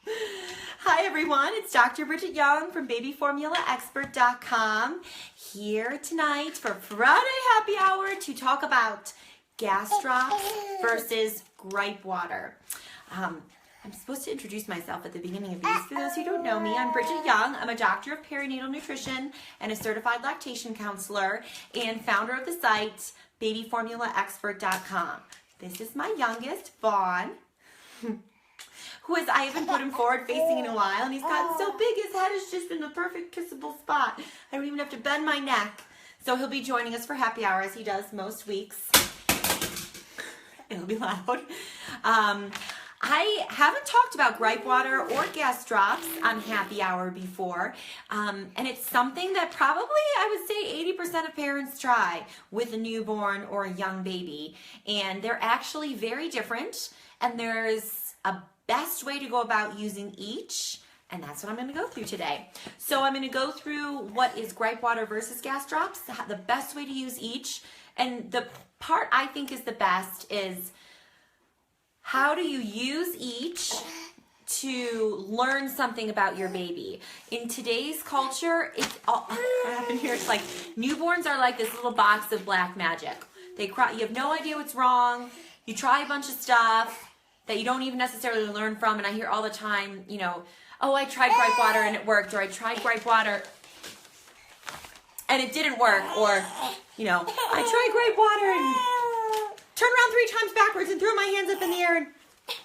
Hi everyone, it's Dr. Bridget Young from babyformulaexpert.com here tonight for Friday Happy Hour to talk about gas drops versus gripe water. I'm supposed to introduce myself at the beginning of these. For those who don't know me, I'm Bridget Young. I'm a doctor of perinatal nutrition and a certified lactation counselor and founder of the site babyformulaexpert.com. This is my youngest, Vaughn, I haven't put him forward facing in a while, and he's gotten so big his head is just in the perfect kissable spot. I don't even have to bend my neck. So he'll be joining us for happy hour as he does most weeks. It'll be loud. I haven't talked about gripe water or gas drops on happy hour before, and it's something that probably I would say 80% of parents try with a newborn or a young baby, and they're actually very different, and there's a best way to go about using each, and that's what I'm going to go through today. So I'm going to go through what is gripe water versus gas drops, the best way to use each, and the part I think is the best is how do you use each to learn something about your baby. In today's culture, it's all what happened here. It's like newborns are like this little box of black magic. They cry, you have no idea what's wrong. You try a bunch of stuff that you don't even necessarily learn from, and I hear all the time, you know, oh, I tried gripe water and it worked, or I tried gripe water and it didn't work, or, you know, I tried gripe water and turned around 3 times backwards and threw my hands up in the air and,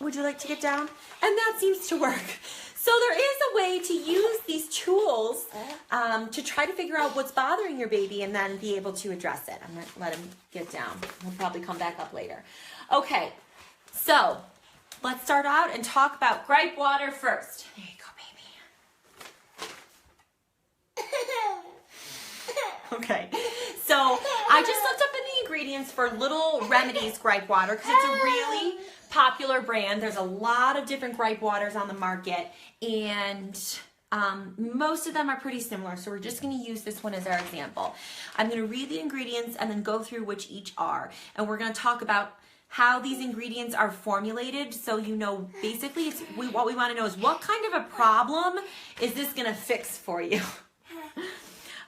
would you like to get down? And that seems to work. So there is a way to use these tools to try to figure out what's bothering your baby and then be able to address it. I'm going to let him get down. He'll probably come back up later. Okay, so let's start out and talk about gripe water first. There you go, baby. Okay, so I just looked up in the ingredients for Little Remedies gripe water because it's a really popular brand. There's a lot of different gripe waters on the market, and most of them are pretty similar, so we're just going to use this one as our example. I'm going to read the ingredients and then go through which each are, and we're going to talk about how these ingredients are formulated, so you know basically what we want to know is what kind of a problem is this going to fix for you.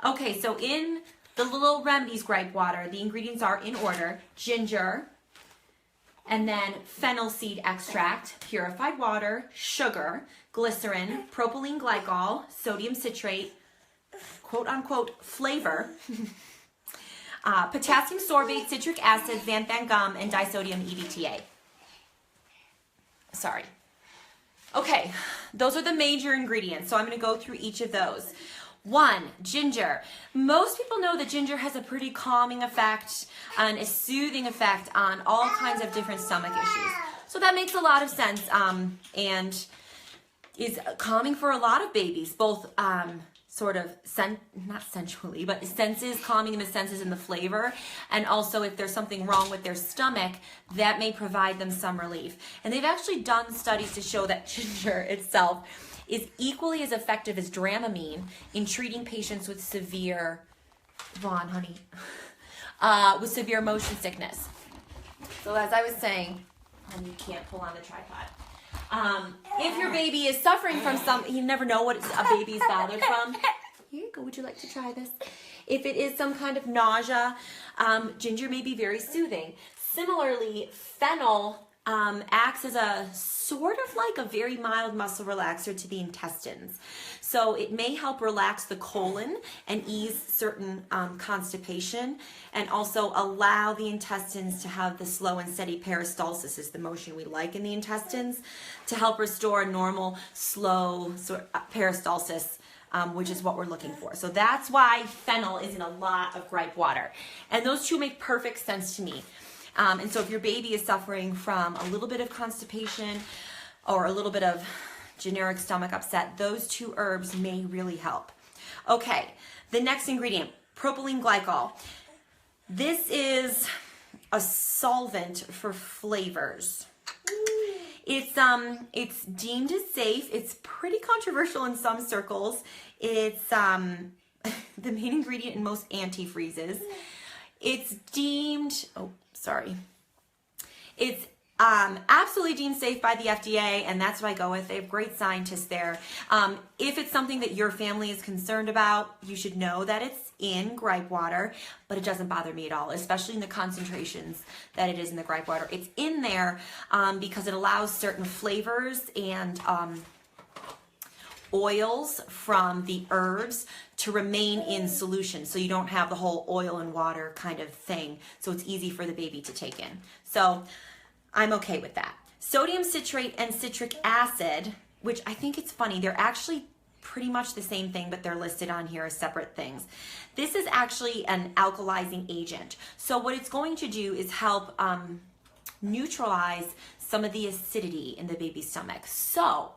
Okay, so in the Little Remedies gripe water, the ingredients are in order: ginger, and then fennel seed extract, purified water, sugar, glycerin, propylene glycol, sodium citrate, quote unquote flavor, potassium sorbate, citric acid, xanthan gum, and disodium EDTA. Sorry. Okay, those are the major ingredients, so I'm going to go through each of those. 1, ginger. Most people know that ginger has a pretty calming effect and a soothing effect on all kinds of different stomach issues. So that makes a lot of sense and is calming for a lot of babies, both sort of, not sensually, but senses, calming in the senses and the flavor. And also if there's something wrong with their stomach, that may provide them some relief. And they've actually done studies to show that ginger itself is equally as effective as Dramamine in treating patients with severe, Vaughn, honey, with severe motion sickness. So as I was saying, honey, you can't pull on the tripod. If your baby is suffering from you never know what a baby's bothered from. Here you go, would you like to try this? If it is some kind of nausea, ginger may be very soothing. Similarly, fennel acts as a sort of like a very mild muscle relaxer to the intestines. So it may help relax the colon and ease certain constipation, and also allow the intestines to have the slow and steady peristalsis, is the motion we like in the intestines, to help restore a normal, slow peristalsis, which is what we're looking for. So that's why fennel is in a lot of gripe water. And those two make perfect sense to me. And so if your baby is suffering from a little bit of constipation or a little bit of generic stomach upset, those 2 herbs may really help. Okay, the next ingredient, propylene glycol. This is a solvent for flavors. It's deemed as safe. It's pretty controversial in some circles. It's the main ingredient in most antifreezes. It's deemed, it's Absolutely deemed safe by the FDA, and that's what I go with. They have great scientists there. If it's something that your family is concerned about, you should know that it's in gripe water, but it doesn't bother me at all, especially in the concentrations that it is in the gripe water. It's in there because it allows certain flavors and oils from the herbs to remain in solution, so you don't have the whole oil and water kind of thing, so it's easy for the baby to take in. So I'm okay with that. Sodium citrate and citric acid, which I think it's funny, they're actually pretty much the same thing, but they're listed on here as separate things. This is actually an alkalizing agent. So what it's going to do is help neutralize some of the acidity in the baby's stomach. So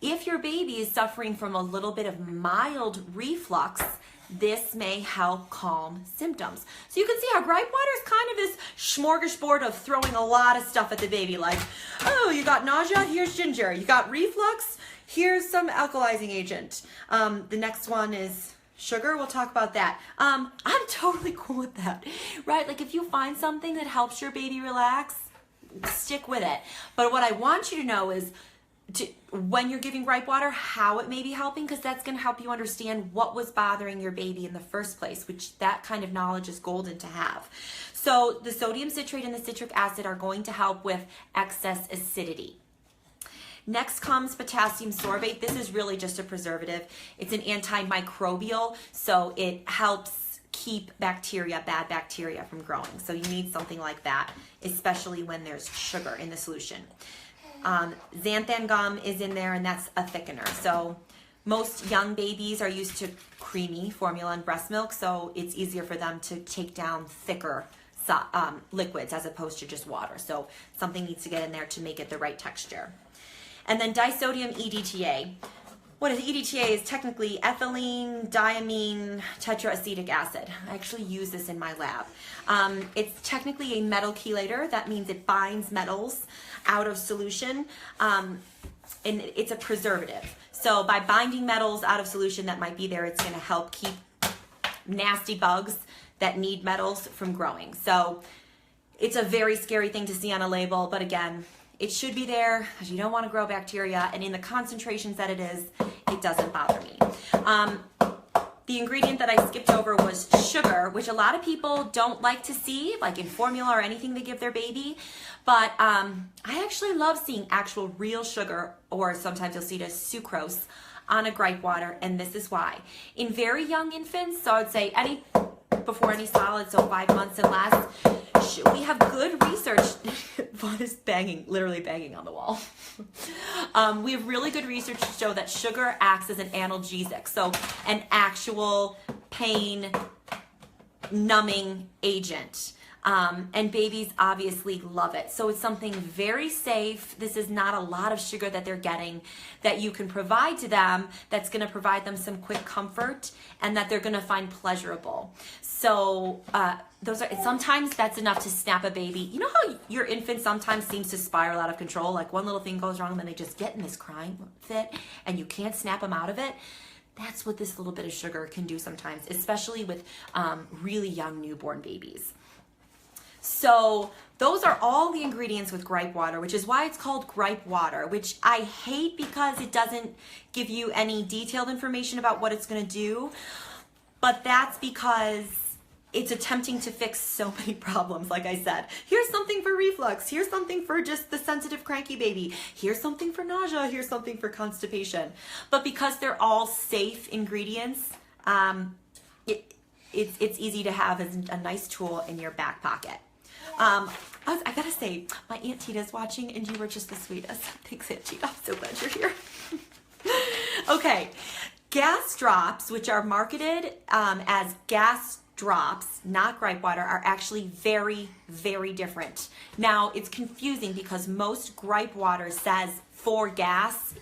if your baby is suffering from a little bit of mild reflux, this may help calm symptoms. So you can see how gripe water is kind of this smorgasbord of throwing a lot of stuff at the baby. Like, oh, you got nausea? Here's ginger. You got reflux? Here's some alkalizing agent. The next one is sugar. We'll talk about that. I'm totally cool with that, right? Like if you find something that helps your baby relax, stick with it. But what I want you to know is when you're giving gripe water, how it may be helping, because that's going to help you understand what was bothering your baby in the first place, which that kind of knowledge is golden to have. So the sodium citrate and the citric acid are going to help with excess acidity. Next comes potassium sorbate. This is really just a preservative. It's an antimicrobial, so it helps keep bacteria, bad bacteria, from growing. So you need something like that, especially when there's sugar in the solution. Xanthan gum is in there, and that's a thickener. So most young babies are used to creamy formula and breast milk, so it's easier for them to take down thicker liquids as opposed to just water. So something needs to get in there to make it the right texture. And then disodium EDTA. What is EDTA is technically ethylene diamine tetraacetic acid. I actually use this in my lab. It's technically a metal chelator. That means it binds metals out of solution, and it's a preservative. So by binding metals out of solution that might be there, it's going to help keep nasty bugs that need metals from growing. So it's a very scary thing to see on a label, but again, it should be there because you don't want to grow bacteria, and in the concentrations that it is, it doesn't bother me. The ingredient that I skipped over was sugar, which a lot of people don't like to see, like in formula or anything they give their baby. But I actually love seeing actual real sugar, or sometimes you'll see it as sucrose, on a gripe water, and this is why. In very young infants, so I would say before any solid, so 5 months and less, we have good research. Vaughn is literally banging on the wall. We have really good research to show that sugar acts as an analgesic, so an actual pain numbing agent. And babies obviously love it. So it's something very safe. This is not a lot of sugar that they're getting, that you can provide to them, that's going to provide them some quick comfort and that they're going to find pleasurable. So sometimes that's enough to snap a baby. You know how your infant sometimes seems to spiral out of control? Like one little thing goes wrong and then they just get in this crying fit and you can't snap them out of it. That's what this little bit of sugar can do sometimes, especially with really young newborn babies. So those are all the ingredients with gripe water, which is why it's called gripe water, which I hate because it doesn't give you any detailed information about what it's going to do. But that's because it's attempting to fix so many problems. Like I said, here's something for reflux. Here's something for just the sensitive, cranky baby. Here's something for nausea. Here's something for constipation. But because they're all safe ingredients, it's easy to have as a nice tool in your back pocket. I gotta say, my Aunt Tita's watching, and you were just the sweetest. Thanks, Aunt Tita. I'm so glad you're here. Okay, gas drops, which are marketed as gas drops, not gripe water, are actually very, very different. Now, it's confusing because most gripe water says for gas,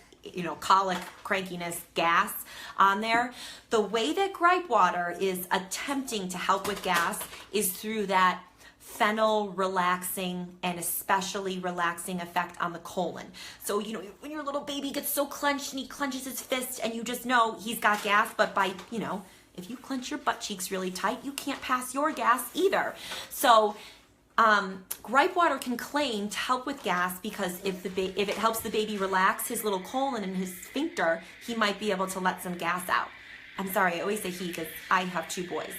colic, crankiness, gas on there. The way that gripe water is attempting to help with gas is through that phenol relaxing and especially relaxing effect on the colon. So, when your little baby gets so clenched and he clenches his fist and you just know he's got gas, but by, if you clench your butt cheeks really tight, you can't pass your gas either. So Gripe water can claim to help with gas because if it helps the baby relax his little colon and his sphincter, he might be able to let some gas out. I'm sorry, I always say he because I have 2 boys.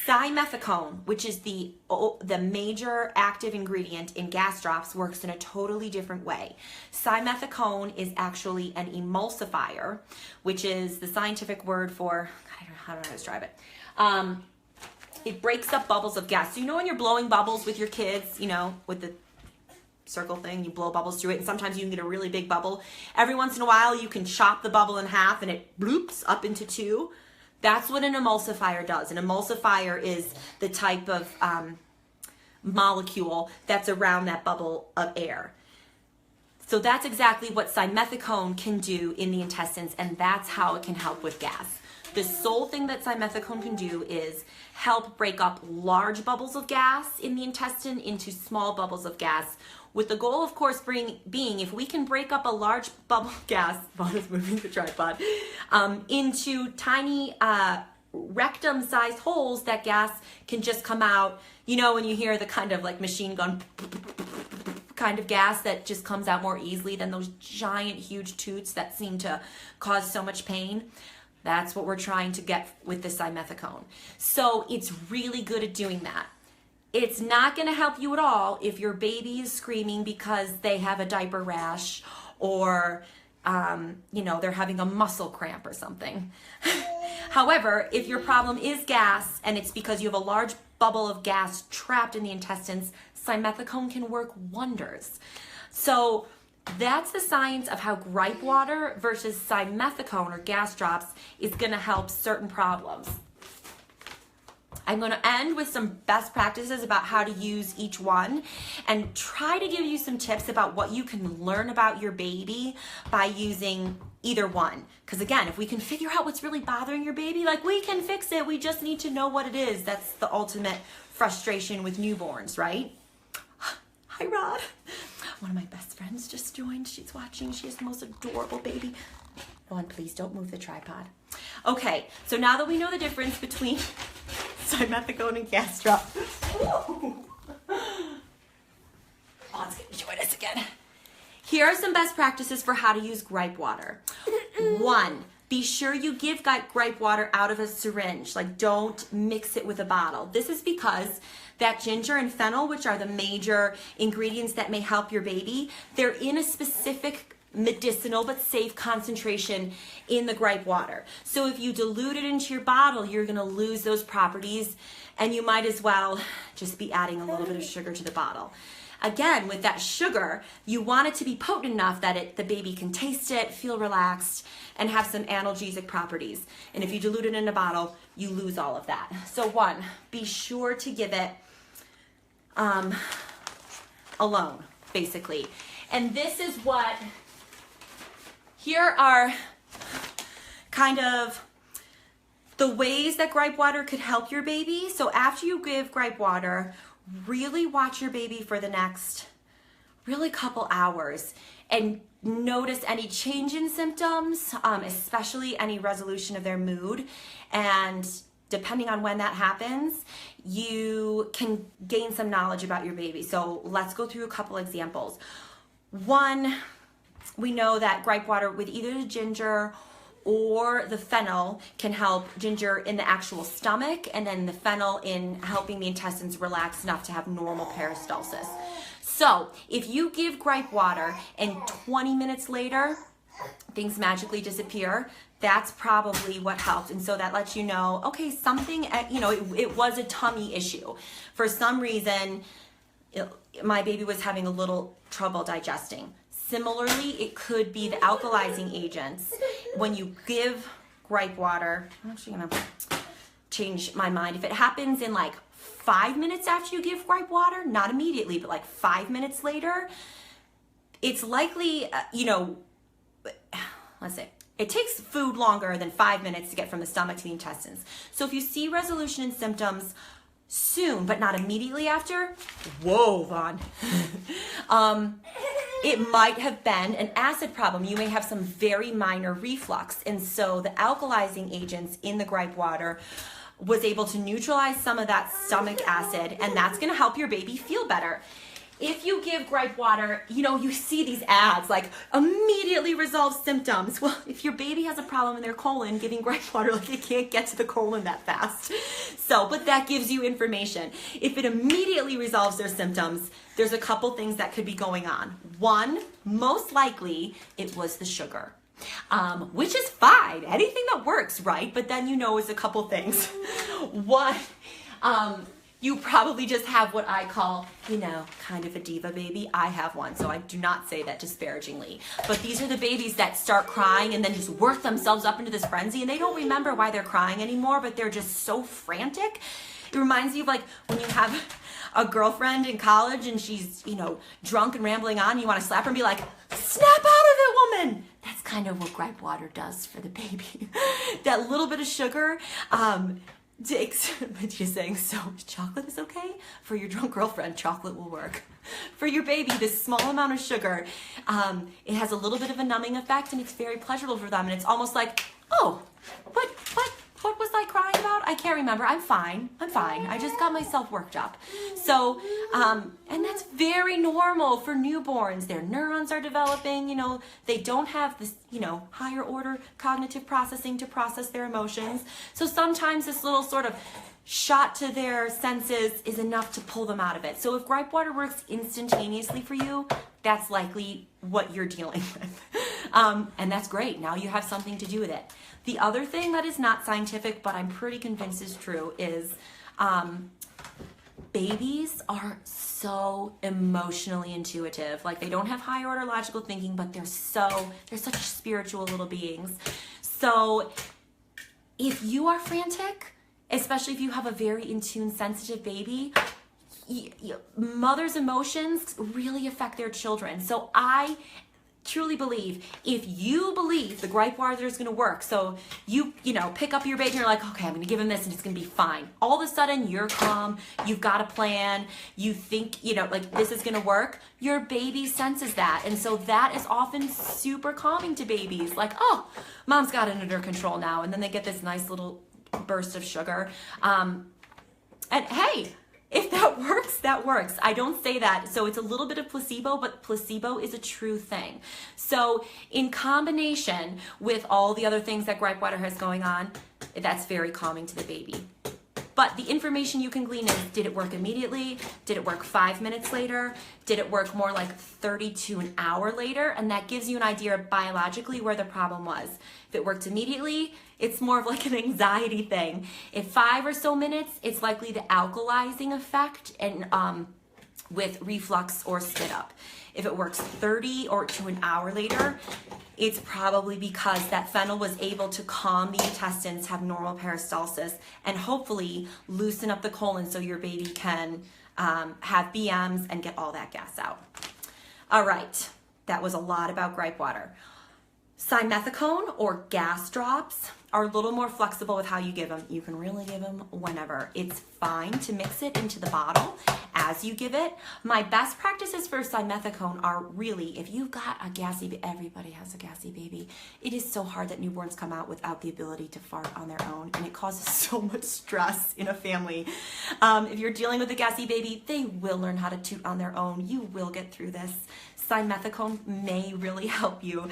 Simethicone, which is the major active ingredient in gas drops, works in a totally different way. Simethicone is actually an emulsifier, which is the scientific word for, I don't know how to describe it. It breaks up bubbles of gas. So you know when you're blowing bubbles with your kids, you know, with the circle thing, you blow bubbles through it, and sometimes you can get a really big bubble. Every once in a while, you can chop the bubble in half and it bloops up into 2. That's what an emulsifier does. An emulsifier is the type of molecule that's around that bubble of air. So that's exactly what simethicone can do in the intestines, and that's how it can help with gas. The sole thing that simethicone can do is help break up large bubbles of gas in the intestine into small bubbles of gas, with the goal, of course, being if we can break up a large bubble of gas, Vaughn is moving the tripod, into tiny rectum-sized holes, that gas can just come out. You know when you hear the kind of like machine gun kind of gas that just comes out more easily than those giant, huge toots that seem to cause so much pain? That's what we're trying to get with the simethicone. So it's really good at doing that. It's not going to help you at all if your baby is screaming because they have a diaper rash or, you know, they're having a muscle cramp or something. However, if your problem is gas and it's because you have a large bubble of gas trapped in the intestines, simethicone can work wonders. So that's the science of how gripe water versus simethicone or gas drops is going to help certain problems. I'm going to end with some best practices about how to use each one and try to give you some tips about what you can learn about your baby by using either one. Because again, if we can figure out what's really bothering your baby, like we can fix it. We just need to know what it is. That's the ultimate frustration with newborns, right? Hi, Rod. One of my best friends just joined. She's watching. She has the most adorable baby. Vaughn, please don't move the tripod. Okay, so now that we know the difference between simethicone and gas drop. Vaughn's gonna join us again. Here are some best practices for how to use gripe water. 1, be sure you give gripe water out of a syringe. Like, don't mix it with a bottle. This is because that ginger and fennel, which are the major ingredients that may help your baby, they're in a specific medicinal but safe concentration in the gripe water. So if you dilute it into your bottle, you're going to lose those properties, and you might as well just be adding a little bit of sugar to the bottle. Again, with that sugar, you want it to be potent enough that the baby can taste it, feel relaxed, and have some analgesic properties. And if you dilute it in a bottle, you lose all of that. So 1, be sure to give it alone, basically. And this is what, here are kind of the ways that gripe water could help your baby. So after you give gripe water, really watch your baby for the next couple hours and notice any change in symptoms, especially any resolution of their mood. And depending on when that happens, you can gain some knowledge about your baby. So let's go through a couple examples. 1, we know that gripe water with either the ginger or the fennel can help. Ginger in the actual stomach, and then the fennel in helping the intestines relax enough to have normal peristalsis. So if you give gripe water and 20 minutes later things magically disappear, that's probably what helped. And so that lets you know, okay, something, it was a tummy issue. For some reason, my baby was having a little trouble digesting. Similarly, it could be the alkalizing agents. When you give gripe water, I'm actually gonna change my mind. If it happens in like 5 minutes after you give gripe water, not immediately, but like 5 minutes later, it's likely, let's say, it takes food longer than 5 minutes to get from the stomach to the intestines. So if you see resolution in symptoms soon, but not immediately after, whoa, Vaughn. It might have been an acid problem. You may have some very minor reflux. And so the alkalizing agents in the gripe water was able to neutralize some of that stomach acid, and that's going to help your baby feel better. If you give Gripe Water, you know, you see these ads like immediately resolves symptoms. Well, if your baby has a problem in their colon, giving Gripe Water, like it can't get to the colon that fast. So, but that gives you information. If it immediately resolves their symptoms, there's a couple things that could be going on. One, most likely it was the sugar. Which is fine, anything that works, right? But then you know is a couple things. One, you probably just have what I call, you know, kind of a diva baby. I have one, so I do not say that disparagingly. But these are the babies that start crying and then just work themselves up into this frenzy, and they don't remember why they're crying anymore, but they're just so frantic. It reminds me of like when you have a girlfriend in college and she's, you know, drunk and rambling on, and you want to slap her and be like, snap out of it, woman. That's kind of what Gripe Water does for the baby. That little bit of sugar, but you're saying, so chocolate is okay? For your drunk girlfriend, chocolate will work. For your baby, this small amount of sugar, it has a little bit of a numbing effect, and it's very pleasurable for them. And it's almost like, oh, what was I crying about? I can't remember. I'm fine. I just got myself worked up. So, and that's very normal for newborns. Their neurons are developing, you know, they don't have this, you know, higher order cognitive processing to process their emotions. So sometimes this little sort of shot to their senses is enough to pull them out of it. So if Gripe Water works instantaneously for you, that's likely what you're dealing with. And that's great. Now you have something to do with it. The other thing that is not scientific, but I'm pretty convinced is true, is babies are so emotionally intuitive. Like they don't have high order logical thinking, but they're such spiritual little beings. So if you are frantic, especially if you have a very in tune, sensitive baby, mothers' emotions really affect their children. So I truly believe if you believe the Gripe Water is going to work, so you know, pick up your baby and you're like, okay, I'm going to give him this and it's going to be fine. All of a sudden you're calm, you've got a plan, you think, you know, like this is going to work. Your baby senses that. And so that is often super calming to babies. Like, oh, mom's got it under control now. And then they get this nice little burst of sugar. And hey, if that works, that works. I don't say that. So it's a little bit of placebo, but placebo is a true thing. So in combination with all the other things that Gripe Water has going on, that's very calming to the baby. But the information you can glean is, did it work immediately? Did it work 5 minutes later? Did it work more like 30 to an hour later? And that gives you an idea biologically where the problem was. If it worked immediately, it's more of like an anxiety thing. If 5 or so minutes, it's likely the alkalizing effect and with reflux or spit up. If it works 30 or to an hour later, it's probably because that fennel was able to calm the intestines, have normal peristalsis, and hopefully loosen up the colon so your baby can have BMs and get all that gas out. All right, that was a lot about Gripe Water. Simethicone or gas drops are a little more flexible with how you give them. You can really give them whenever. It's fine to mix it into the bottle as you give it. My best practices for simethicone are really, if you've got a gassy baby, everybody has a gassy baby. It is so hard that newborns come out without the ability to fart on their own, and it causes so much stress in a family. If you're dealing with a gassy baby, they will learn how to toot on their own. You will get through this. Simethicone may really help you.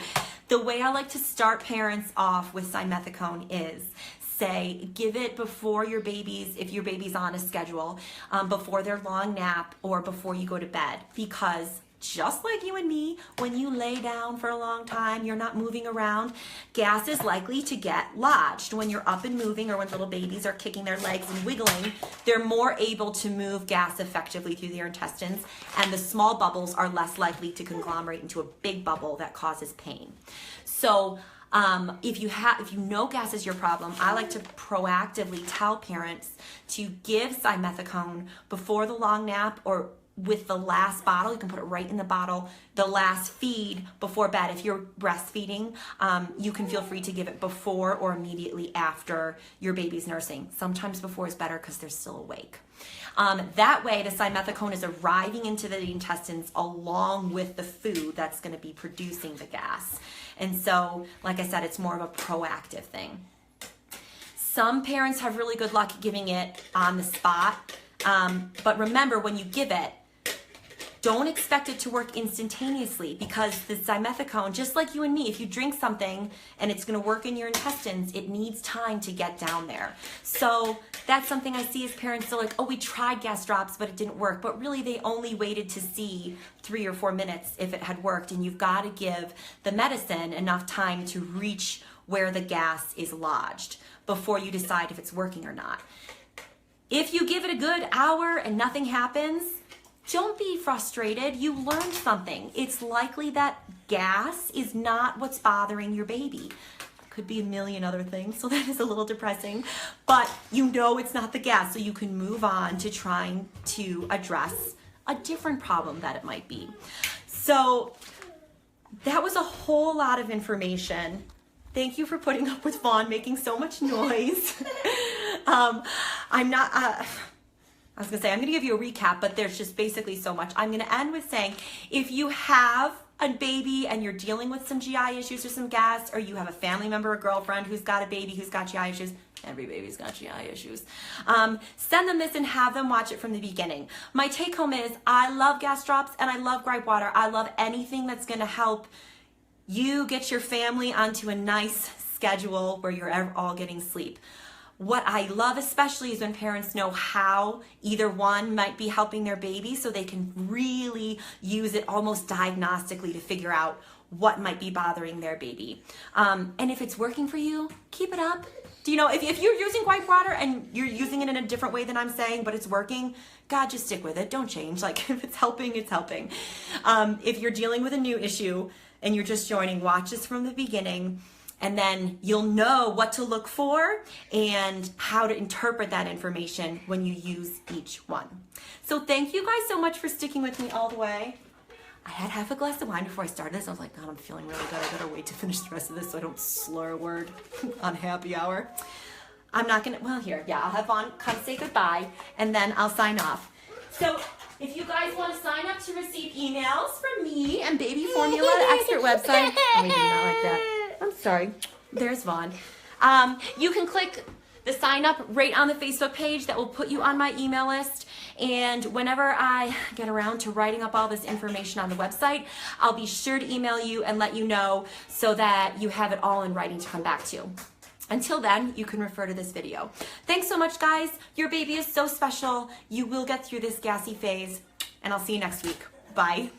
The way I like to start parents off with simethicone is, say, give it before your baby's, if your baby's on a schedule, before their long nap or before you go to bed, because just like you and me, when you lay down for a long time, you're not moving around, gas is likely to get lodged. When you're up and moving, or when little babies are kicking their legs and wiggling, they're more able to move gas effectively through their intestines, and the small bubbles are less likely to conglomerate into a big bubble that causes pain. So if you know gas is your problem, I like to proactively tell parents to give simethicone before the long nap or with the last bottle. You can put it right in the bottle, the last feed before bed. If you're breastfeeding, you can feel free to give it before or immediately after your baby's nursing. Sometimes before is better because they're still awake. That way, the simethicone is arriving into the intestines along with the food that's going to be producing the gas. And so, like I said, it's more of a proactive thing. Some parents have really good luck giving it on the spot. But remember, when you give it, don't expect it to work instantaneously, because the simethicone, just like you and me, if you drink something and it's going to work in your intestines, it needs time to get down there. So that's something I see as parents. They're like, oh, we tried gas drops, but it didn't work. But really, they only waited to see 3 or 4 minutes if it had worked. And you've got to give the medicine enough time to reach where the gas is lodged before you decide if it's working or not. If you give it a good hour and nothing happens, don't be frustrated. You learned something. It's likely that gas is not what's bothering your baby. Could be a million other things, so that is a little depressing. But you know it's not the gas, so you can move on to trying to address a different problem that it might be. So that was a whole lot of information. Thank you for putting up with Vaughn making so much noise. I was going to say, I'm going to give you a recap, but there's just basically so much. I'm going to end with saying, if you have a baby and you're dealing with some GI issues or some gas, or you have a family member or girlfriend who's got a baby who's got GI issues, every baby's got GI issues, send them this and have them watch it from the beginning. My take home is, I love gas drops and I love Gripe Water. I love anything that's going to help you get your family onto a nice schedule where you're all getting sleep. What I love especially is when parents know how either one might be helping their baby, so they can really use it almost diagnostically to figure out what might be bothering their baby. And if it's working for you, keep it up. Do you know, if you're using Gripe Water and you're using it in a different way than I'm saying, but it's working, God, just stick with it. Don't change. Like, if it's helping, it's helping. If you're dealing with a new issue and you're just joining, watch this from the beginning. And then you'll know what to look for and how to interpret that information when you use each one. So thank you guys so much for sticking with me all the way. I had half a glass of wine before I started this. I was like, God, I'm feeling really good. I better wait to finish the rest of this so I don't slur a word on happy hour. I'm not going to, well, here, yeah, I'll have Vaughn come say goodbye, and then I'll sign off. So if you guys want to sign up to receive emails from me and Baby Formula, the expert website. Oh, we did not like that. I'm sorry. There's Vaughn. You can click the sign up right on the Facebook page. That will put you on my email list. And whenever I get around to writing up all this information on the website, I'll be sure to email you and let you know so that you have it all in writing to come back to. Until then, you can refer to this video. Thanks so much, guys. Your baby is so special. You will get through this gassy phase, and I'll see you next week. Bye.